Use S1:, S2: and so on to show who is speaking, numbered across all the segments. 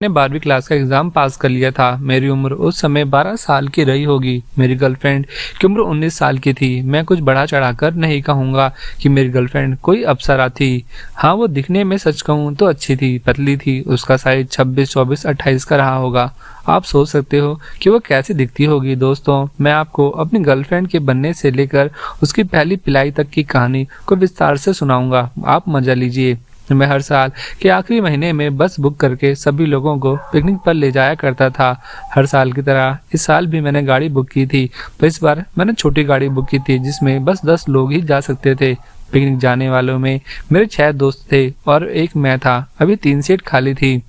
S1: ने 12वीं क्लास का एग्जाम पास कर लिया था। मेरी उम्र उस समय 12 साल की रही होगी। मेरी गर्लफ्रेंड की उम्र 19 साल की थी। मैं कुछ बढ़ा चढ़ाकर नहीं कहूंगा कि मेरी गर्लफ्रेंड कोई अप्सरा थी। हाँ, वो दिखने में सच कहूँ तो अच्छी थी, पतली थी। उसका साइज 26, 24, 28 का रहा होगा। आप सोच सकते हो कि वो कैसी दिखती होगी। दोस्तों, मैं आपको अपनी गर्लफ्रेंड के बनने से लेकर उसकी पहली पिलाई तक की कहानी को विस्तार से सुनाऊंगा। आप मजा लीजिए। मैं हर साल के आखिरी महीने में बस बुक करके सभी लोगों को पिकनिक पर ले जाया करता था। हर साल की तरह इस साल भी मैंने गाड़ी बुक की थी, पर इस बार मैंने छोटी गाड़ी बुक की थी जिसमें बस 10 लोग ही जा सकते थे। पिकनिक जाने वालों में मेरे 6 दोस्त थे और एक मैं था। अभी 3 सीट खाली थी।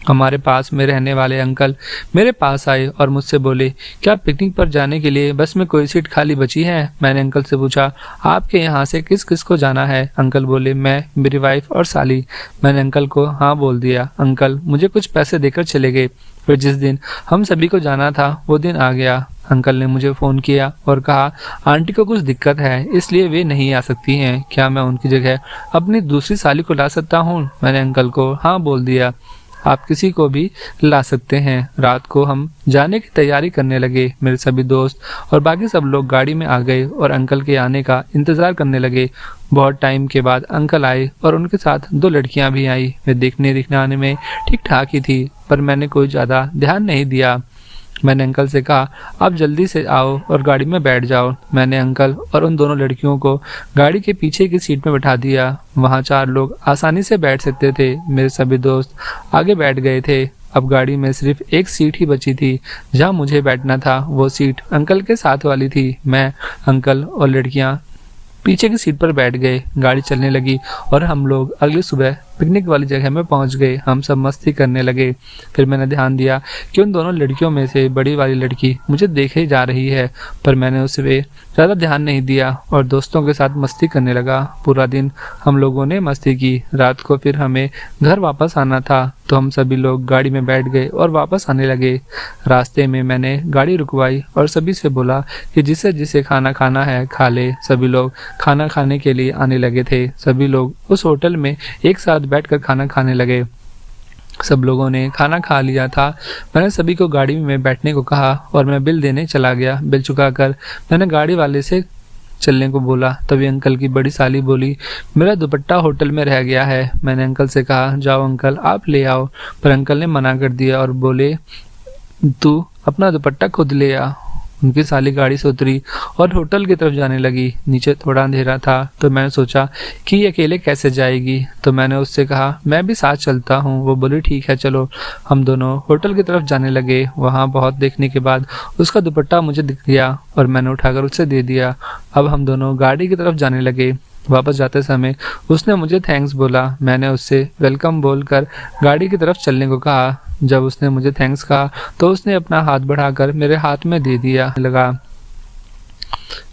S1: हमारे पास में रहने वाले अंकल मेरे पास आए और मुझसे बोले, क्या पिकनिक पर जाने के लिए बस में कोई सीट खाली बची है? मैंने अंकल से पूछा, आपके यहाँ से किस किस को जाना है? अंकल बोले, मैं, मेरी वाइफ और साली। मैंने अंकल को हाँ बोल दिया। अंकल मुझे कुछ पैसे देकर चले गए। फिर जिस दिन हम सभी को जाना था वो दिन आ गया। अंकल ने मुझे फोन किया और कहा, आंटी को कुछ दिक्कत है इसलिए वे नहीं आ सकती हैं। क्या मैं उनकी जगह अपनी दूसरी साली को ला सकता हूँ? मैंने अंकल को हाँ बोल दिया। आप किसी को भी ला सकते हैं। रात को हम जाने की तैयारी करने लगे। मेरे सभी दोस्त और बाकी सब लोग गाड़ी में आ गए और अंकल के आने का इंतजार करने लगे। बहुत टाइम के बाद अंकल आए और उनके साथ 2 लड़कियां भी आई। वे देखने आने में ठीक ठाक ही थी, पर मैंने कोई ज्यादा ध्यान नहीं दिया। मैंने अंकल से कहा, आप जल्दी से आओ और गाड़ी में बैठ जाओ। मैंने अंकल और उन दोनों लड़कियों को गाड़ी के पीछे की सीट में बैठा दिया। वहां 4 लोग आसानी से बैठ सकते थे। मेरे सभी दोस्त आगे बैठ गए थे। अब गाड़ी में सिर्फ एक सीट ही बची थी जहां मुझे बैठना था। वो सीट अंकल के साथ वाली थी। मैं, अंकल और लड़कियां पीछे की सीट पर बैठ गए। गाड़ी चलने लगी और हम लोग अगली सुबह पिकनिक वाली जगह में पहुंच गए। हम सब मस्ती करने लगे। फिर मैंने ध्यान दिया कि उन दोनों लड़कियों में से बड़ी वाली लड़की मुझे देखे जा रही है, पर मैंने उस पे ज्यादा ध्यान नहीं दिया और दोस्तों के साथ मस्ती करने लगा। पूरा दिन हम लोगों ने मस्ती की। रात को फिर हमें घर वापस आना था, तो हम सभी लोग गाड़ी में बैठ गए और वापस आने लगे। रास्ते में मैंने गाड़ी रुकवाई और सभी से बोला कि जिसे जिसे खाना खाना है खा ले। सभी लोग खाना खाने के लिए आने लगे थे। सभी लोग उस होटल में एक साथ बैठकर खाना खाने लगे। सब लोगों ने खाना खा लिया था। मैंने सभी को गाड़ी में बैठने को कहा और मैं बिल देने चला गया। बिल चुकाकर मैंने गाड़ी वाले से चलने को बोला। तभी अंकल की बड़ी साली बोली, मेरा दुपट्टा होटल में रह गया है। मैंने अंकल से कहा, जाओ अंकल आप ले आओ, पर अंकल ने मना कर दिया और बोले, तू अपना दुपट्टा खुद ले आ। उनकी साली गाड़ी से उतरी और होटल की तरफ जाने लगी। नीचे थोड़ा अंधेरा था, तो मैंने सोचा कि ये अकेले कैसे जाएगी, तो मैंने उससे कहा, मैं भी साथ चलता हूँ। वो बोली, ठीक है चलो। हम दोनों होटल की तरफ जाने लगे। वहाँ बहुत देखने के बाद उसका दुपट्टा मुझे दिख गया और मैंने उठाकर उसे दे दिया। अब हम दोनों गाड़ी की तरफ जाने लगे। वापस जाते समय उसने मुझे थैंक्स बोला। मैंने उससे वेलकम बोलकर गाड़ी की तरफ चलने को कहा। जब उसने मुझे थैंक्स कहा तो उसने अपना हाथ बढ़ाकर मेरे हाथ में दे दिया लगा।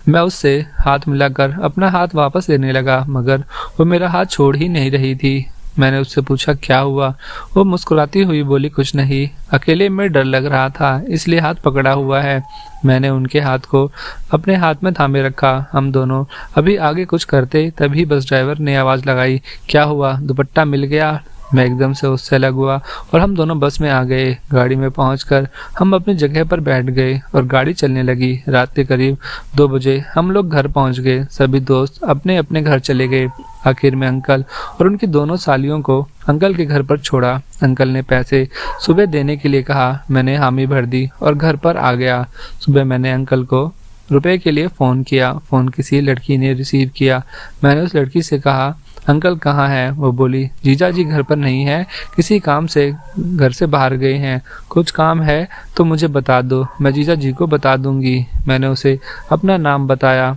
S1: मैं उससे हाथ मिलाकर अपना हाथ वापस लेने लगा, मगर वो मेरा हाथ छोड़ ही नहीं रही थी। मैंने उससे पूछा, क्या हुआ? वो मुस्कुराती हुई बोली, कुछ नहीं, अकेले में डर लग रहा था इसलिए हाथ पकड़ा हुआ है। मैंने उनके हाथ को अपने हाथ में थामे रखा। हम दोनों अभी आगे कुछ करते तभी बस ड्राइवर ने आवाज लगाई, क्या हुआ, दुपट्टा मिल गया? मैं एकदम से उससे अलग हुआ और हम दोनों बस में आ गए। गाड़ी में पहुंचकर हम अपनी जगह पर बैठ गए और गाड़ी चलने लगी। रात के करीब 2 बजे हम लोग घर पहुंच गए। सभी दोस्त अपने अपने घर चले गए। आखिर में अंकल और उनकी दोनों सालियों को अंकल के घर पर छोड़ा। अंकल ने पैसे सुबह देने के लिए कहा। मैंने हामी भर दी और घर पर आ गया। सुबह मैंने अंकल को रुपए के लिए फोन किया। फोन किसी लड़की ने रिसीव किया। मैंने उस लड़की से कहा, अंकल कहाँ है? वो बोली, जीजा जी घर पर नहीं है, किसी काम से घर से बाहर गए हैं। कुछ काम है तो मुझे बता दो, मैं जीजा जी को बता दूंगी। मैंने उसे अपना नाम बताया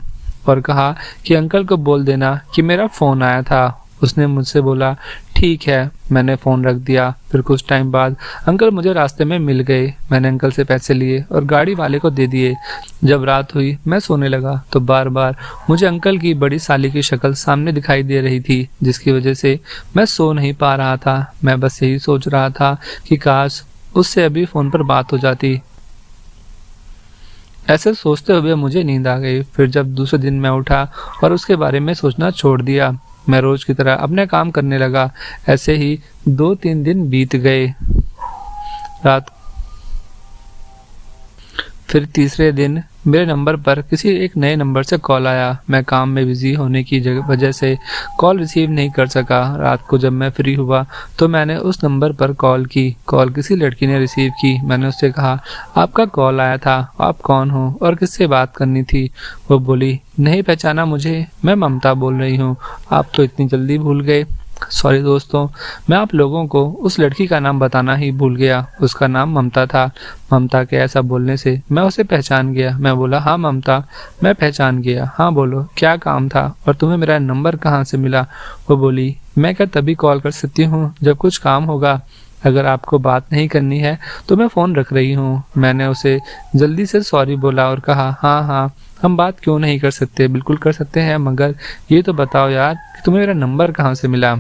S1: और कहा कि अंकल को बोल देना कि मेरा फोन आया था। उसने मुझसे बोला, ठीक है। मैंने फोन रख दिया। फिर कुछ टाइम बाद अंकल मुझे रास्ते में मिल गए। मैंने अंकल से पैसे लिए और गाड़ी वाले को दे दिए। जब रात हुई मैं सोने लगा तो बार बार मुझे अंकल की बड़ी साली की शक्ल सामने दिखाई दे रही थी, जिसकी वजह से मैं सो नहीं पा रहा था। मैं बस यही सोच रहा था कि काश उससे अभी फोन पर बात हो जाती। ऐसे सोचते हुए मुझे नींद आ गई। फिर जब दूसरे दिन मैं उठा और उसके बारे में सोचना छोड़ दिया। मैं रोज की तरह अपने काम करने लगा। ऐसे ही 2-3 दिन बीत गए। रात फिर तीसरे दिन मेरे नंबर पर किसी एक नए नंबर से कॉल आया। मैं काम में बिजी होने की वजह से कॉल रिसीव नहीं कर सका। रात को जब मैं फ्री हुआ तो मैंने उस नंबर पर कॉल की। कॉल किसी लड़की ने रिसीव की। मैंने उससे कहा, आपका कॉल आया था, आप कौन हो और किससे बात करनी थी? वो बोली, नहीं पहचाना मुझे, मैं ममता बोल रही हूँ। आप तो इतनी जल्दी भूल गए। सॉरी दोस्तों, मैं आप लोगों को उस लड़की का नाम बताना ही भूल गया। उसका नाम ममता था। ममता के ऐसा बोलने से मैं उसे पहचान गया। मैं बोला, हाँ ममता, मैं पहचान गया। हाँ बोलो, क्या काम था और तुम्हें मेरा नंबर कहाँ से मिला? वो बोली, मैं क्या तभी कॉल कर सकती हूँ जब कुछ काम होगा। अगर आपको बात नहीं करनी है तो मैं फ़ोन रख रही हूँ। मैंने उसे जल्दी से सॉरी बोला और कहा, हाँ हाँ, हम बात क्यों नहीं कर सकते, बिल्कुल कर सकते हैं, मगर ये तो बताओ यार कि तुम्हें मेरा नंबर कहाँ से मिला?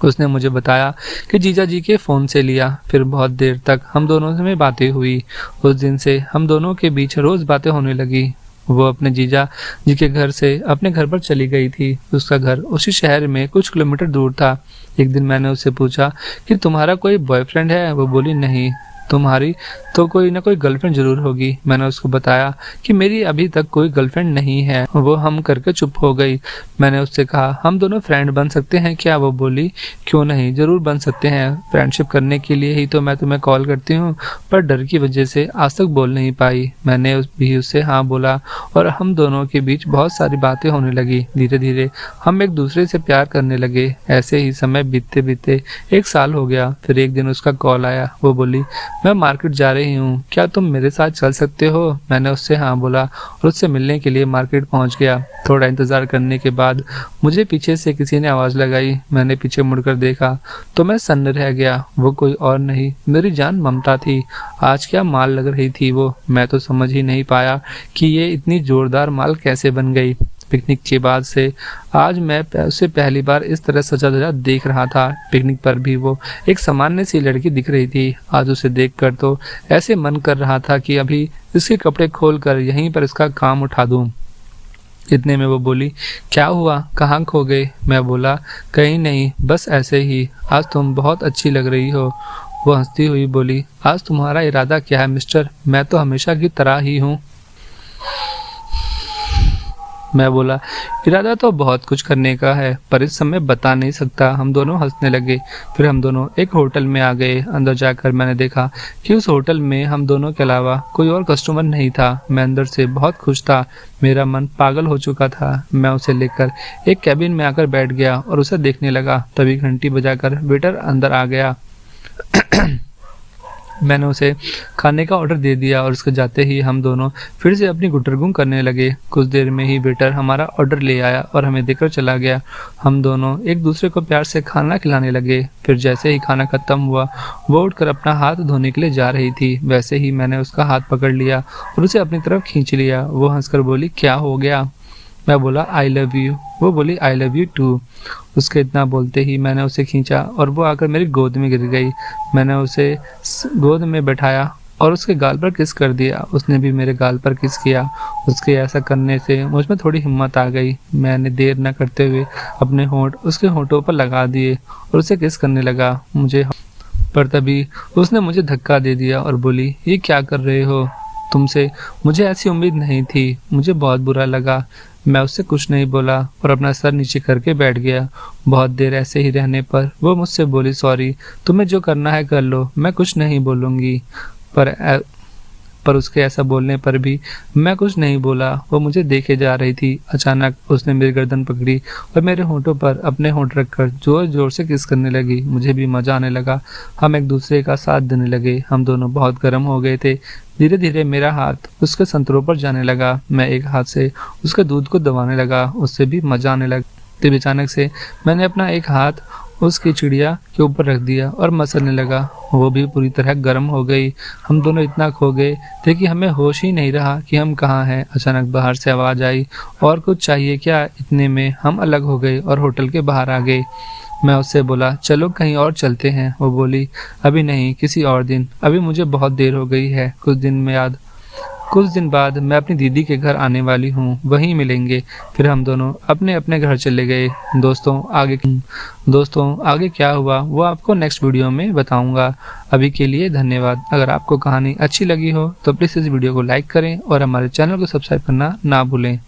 S1: उसने मुझे बताया कि जीजा जी के फ़ोन से लिया। फिर बहुत देर तक हम दोनों में बातें हुई। उस दिन से हम दोनों के बीच रोज़ बातें होने लगी। वो अपने जीजा जी के घर से अपने घर पर चली गई थी। उसका घर उसी शहर में कुछ किलोमीटर दूर था। एक दिन मैंने उससे पूछा कि तुम्हारा कोई बॉयफ्रेंड है? वो बोली, नहीं। तुम्हारी तो कोई ना कोई गर्लफ्रेंड जरूर होगी। मैंने उसको बताया कि मेरी अभी तक कोई गर्लफ्रेंड नहीं है। वो हम करके चुप हो गई। मैंने उससे कहा, हम दोनों फ्रेंड बन सकते हैं क्या? वो बोली, क्यों नहीं, जरूर बन सकते हैं। फ्रेंडशिप करने के लिए ही तो मैं तुम्हें कॉल करती हूँ, पर डर की वजह से आज तक बोल नहीं पाई। मैंने भी उससे हाँ बोला और हम दोनों के बीच बहुत सारी बातें होने लगी। धीरे धीरे हम एक दूसरे से प्यार करने लगे। ऐसे ही समय बीतते बीतते 1 साल हो गया। फिर एक दिन उसका कॉल आया। वो बोली, मैं मार्केट जा रही हूँ, क्या तुम मेरे साथ चल सकते हो? मैंने उससे हाँ बोला और उससे मिलने के लिए मार्केट पहुँच गया। थोड़ा इंतजार करने के बाद मुझे पीछे से किसी ने आवाज़ लगाई। मैंने पीछे मुड़कर देखा तो मैं सन्न रह गया। वो कोई और नहीं, मेरी जान ममता थी। आज क्या माल लग रही थी वो, मैं तो समझ ही नहीं पाया कि ये इतनी जोरदार माल कैसे बन गई। पिकनिक के बाद से आज मैं उसे पहली बार इस तरह सजा धजा देख रहा था। पिकनिक पर भी वो एक सामान्य सी लड़की दिख रही थी। आज उसे देखकर तो ऐसे मन कर रहा था कि अभी इसके कपड़े खोलकर यहीं पर इसका काम उठा दूं। इतने में वो बोली, क्या हुआ, कहाँ खो गए? मैं बोला, कहीं नहीं, बस ऐसे ही। आज तुम बहुत अच्छी लग रही हो। वो हंसती हुई बोली, आज तुम्हारा इरादा क्या है मिस्टर? मैं तो हमेशा की तरह ही हूँ। मैं बोला, इरादा तो बहुत कुछ करने का है, पर इस समय बता नहीं सकता। हम दोनों हंसने लगे। फिर हम दोनों एक होटल में आ गए। अंदर जाकर मैंने देखा कि उस होटल में हम दोनों के अलावा कोई और कस्टमर नहीं था। मैं अंदर से बहुत खुश था। मेरा मन पागल हो चुका था। मैं उसे लेकर एक कैबिन में आकर बैठ गया और उसे देखने लगा। तभी घंटी बजाकर वेटर अंदर आ गया। मैंने उसे खाने का ऑर्डर दे दिया और उसके जाते ही हम दोनों फिर से अपनी गुटरगुं करने लगे। कुछ देर में ही वेटर हमारा ऑर्डर ले आया और हमें देकर चला गया। हम दोनों एक दूसरे को प्यार से खाना खिलाने लगे। फिर जैसे ही खाना खत्म हुआ, वो उठकर अपना हाथ धोने के लिए जा रही थी। वैसे ही मैंने उसका हाथ पकड़ लिया और उसे अपनी तरफ खींच लिया। वो हंसकर बोली, क्या हो गया? मैं बोला, आई लव यू। वो बोली, आई लव यू टू। उसके इतना बोलते ही मैंने उसे खींचा और वो आकर मेरी गोद में गिर गई। मैंने उसे गोद में बैठाया और उसके गाल पर किस कर दिया। उसने भी मेरे गाल पर किस किया। उसके ऐसा करने से मुझ में थोड़ी हिम्मत आ गई। मैंने देर न करते हुए अपने होंठ उसके होंठों पर लगा दिए और उसे किस करने लगा। पर तभी उसने मुझे धक्का दे दिया और बोली, ये क्या कर रहे हो? तुमसे मुझे ऐसी उम्मीद नहीं थी। मुझे बहुत बुरा लगा। मैं उससे कुछ नहीं बोला और अपना सर नीचे करके बैठ गया। बहुत देर ऐसे ही रहने पर वो मुझसे बोली, सॉरी, तुम्हें जो करना है कर लो, मैं कुछ नहीं बोलूँगी। पर उसके ऐसा बोलने पर भी मैं कुछ नहीं बोला। वो मुझे देखे जा रही थी। अचानक उसने मेरी गर्दन पकड़ी और मेरे होंठों पर अपने होंठ रखकर जोर जोर से किस करने लगी। मुझे भी मजा आने लगा। हम एक दूसरे का साथ देने लगे। हम दोनों बहुत गर्म हो गए थे। धीरे धीरे मेरा हाथ उसके संतरों पर जाने लगा। मैं एक हाथ से उसके दूध को दबाने लगा। उससे भी मजा आने लगा। तभी अचानक से मैंने अपना एक हाथ उसकी चिड़िया के ऊपर रख दिया और मसलने लगा। वो भी पूरी तरह गर्म हो गई। हम दोनों इतना खो गए थे कि हमें होश ही नहीं रहा कि हम कहाँ हैं। अचानक बाहर से आवाज़ आई, और कुछ चाहिए क्या? इतने में हम अलग हो गए और होटल के बाहर आ गए। मैं उससे बोला, चलो कहीं और चलते हैं। वो बोली, अभी नहीं, किसी और दिन, अभी मुझे बहुत देर हो गई है। कुछ दिन में याद कुछ दिन बाद मैं अपनी दीदी के घर आने वाली हूँ, वहीं मिलेंगे। फिर हम दोनों अपने अपने घर चले गए। दोस्तों आगे क्या हुआ वो आपको नेक्स्ट वीडियो में बताऊंगा। अभी के लिए धन्यवाद। अगर आपको कहानी अच्छी लगी हो तो प्लीज़ इस वीडियो को लाइक करें और हमारे चैनल को सब्सक्राइब करना ना भूलें।